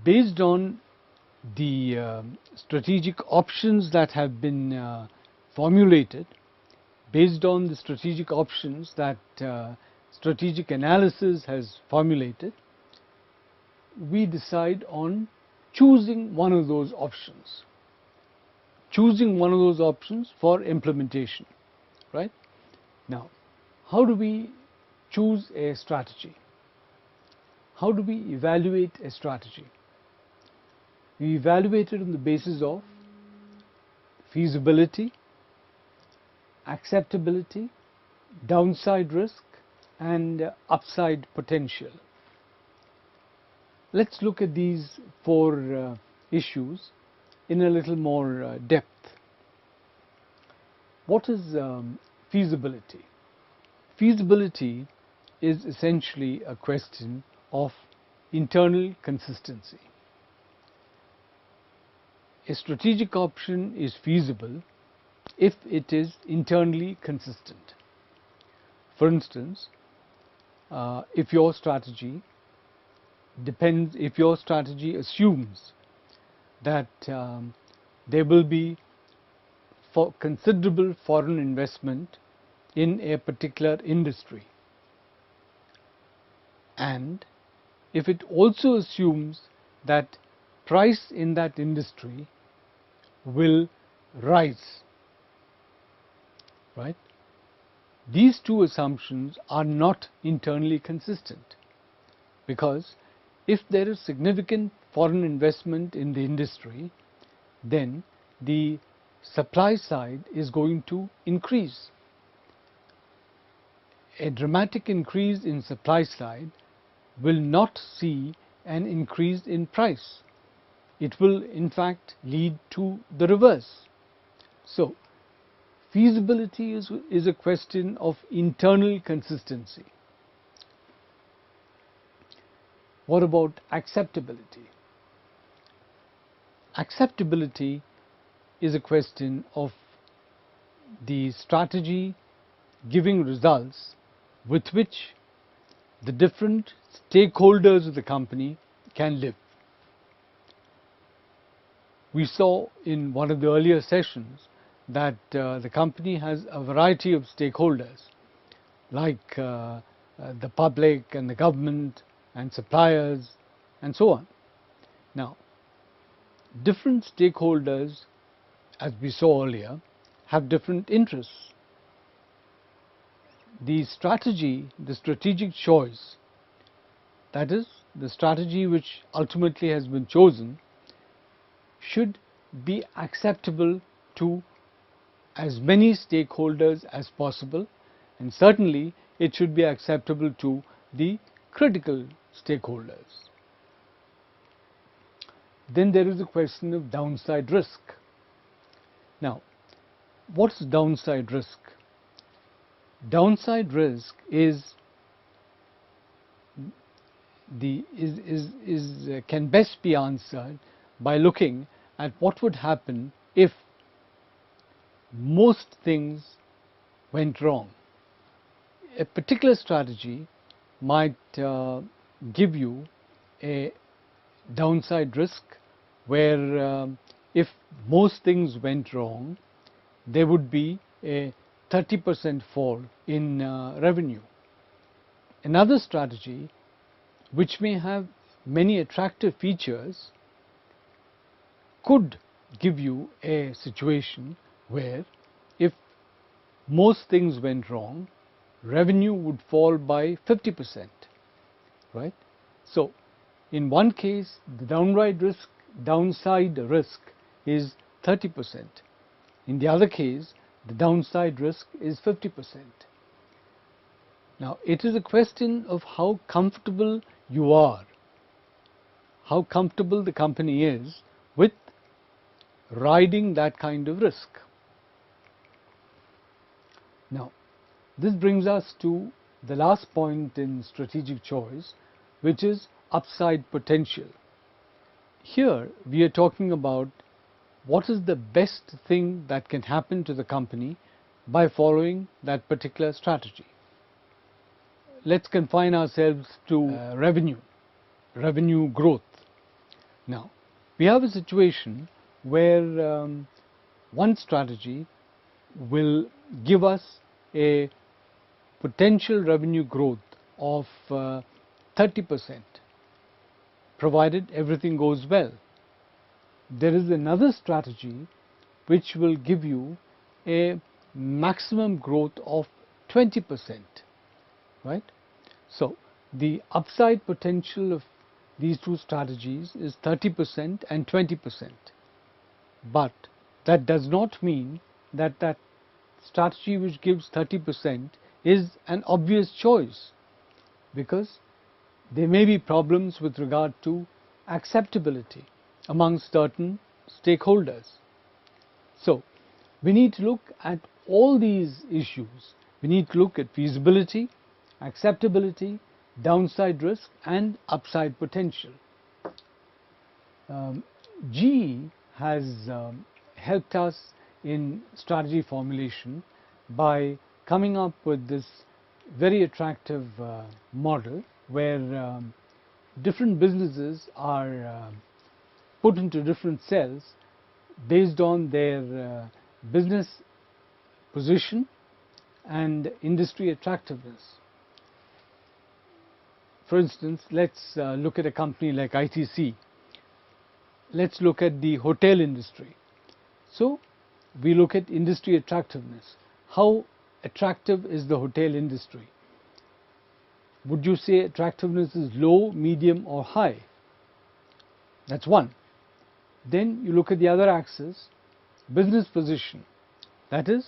Based on the strategic options that have been formulated, based on the strategic options that strategic analysis has formulated, we decide on choosing one of those options, for implementation, right? Now, how do we choose a strategy? How do we evaluate a strategy? We evaluate it on the basis of feasibility, acceptability, downside risk, and upside potential. Let's look at these four issues in a little more depth. What is feasibility? Feasibility is essentially a question of internal consistency. A strategic option is feasible if it is internally consistent. For instance, if your strategy assumes that there will be considerable foreign investment in a particular industry, and if it also assumes that price in that industry will rise, right? These two assumptions are not internally consistent, because if there is significant foreign investment in the industry, then the supply side is going to increase. A dramatic increase in supply side will not see an increase in price. It will in fact lead to the reverse. So, feasibility is a question of internal consistency. What about acceptability? Acceptability is a question of the strategy giving results with which the different stakeholders of the company can live. We saw in one of the earlier sessions that the company has a variety of stakeholders, like the public and the government and suppliers and so on. Now, different stakeholders, as we saw earlier, have different interests. The strategy, the strategic choice, that is, the strategy which ultimately has been chosen, should be acceptable to as many stakeholders as possible, and certainly it should be acceptable to the critical stakeholders. Then there is the question of downside risk. Now, what's downside risk? Downside risk can best be answered by looking at what would happen if most things went wrong. A particular strategy might give you a downside risk where if most things went wrong, there would be a 30% fall in revenue. Another strategy, which may have many attractive features, could give you a situation where if most things went wrong, revenue would fall by 50%, right? So, in one case, the downside risk is 30%. In the other case, the downside risk is 50%. Now, it is a question of how comfortable you are, how comfortable the company is with riding that kind of risk. Now, this brings us to the last point in strategic choice, which is upside potential. Here we are talking about what is the best thing that can happen to the company by following that particular strategy. Let's confine ourselves to revenue growth. Now, we have a situation where one strategy will give us a potential revenue growth of 30%, provided everything goes well. There is another strategy which will give you a maximum growth of 20%, right? So, the upside potential of these two strategies is 30% and 20%. But that does not mean that that strategy which gives 30% is an obvious choice, because there may be problems with regard to acceptability among certain stakeholders. So, we need to look at all these issues. We need to look at feasibility, acceptability, downside risk and upside potential. GE has helped us in strategy formulation by coming up with this very attractive model where different businesses are put into different cells based on their business position and industry attractiveness. For instance, let's look at a company like ITC. Let's look at the hotel industry. So, we look at industry attractiveness. How attractive is the hotel industry? Would you say attractiveness is low, medium or high? That's one. Then you look at the other axis, business position. That is,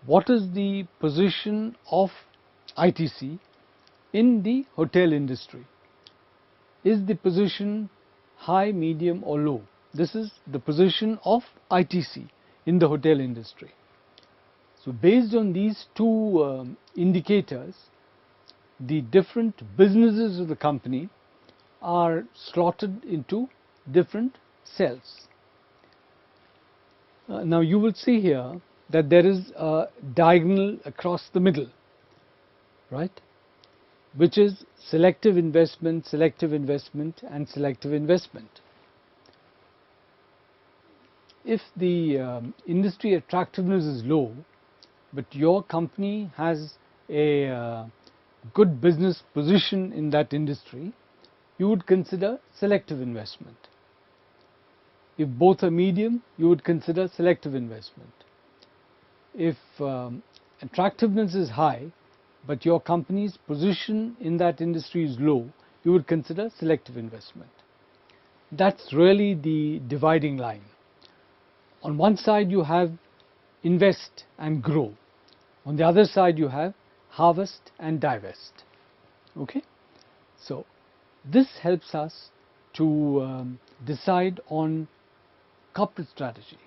what is the position of ITC in the hotel industry? Is the position high, medium or low? This is the position of ITC in the hotel industry. So, based on these two indicators, the different businesses of the company are slotted into different cells. Now, you will see here that there is a diagonal across the middle, right, which is selective investment, selective investment and selective investment. If the industry attractiveness is low, but your company has a good business position in that industry, you would consider selective investment. If both are medium, you would consider selective investment. If attractiveness is high, but your company's position in that industry is low, you would consider selective investment. That's really the dividing line. On one side you have invest and grow. On the other side you have harvest and divest. Okay? So, this helps us to decide on corporate strategy.